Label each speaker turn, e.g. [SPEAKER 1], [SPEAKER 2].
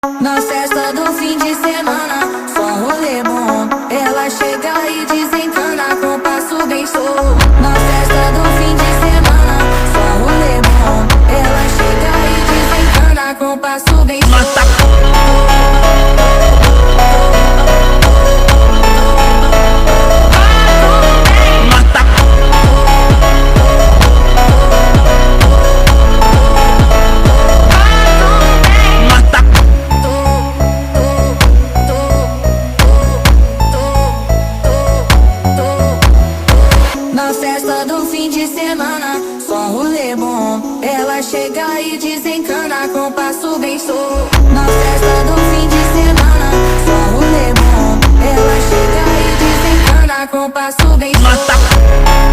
[SPEAKER 1] Na festa do fim de semana, só rolê bom. Ela chega e desencana com passo bem solto. Na festa do fim de semana, só rolê bom. Ela chega e desencana com passo bem solto. Na festa do fim de semana, só rolê bom. Ela chega e desencana com passo bem solto. Na festa do fim de semana, só rolê bom. Ela chega e desencana com passo bem solto.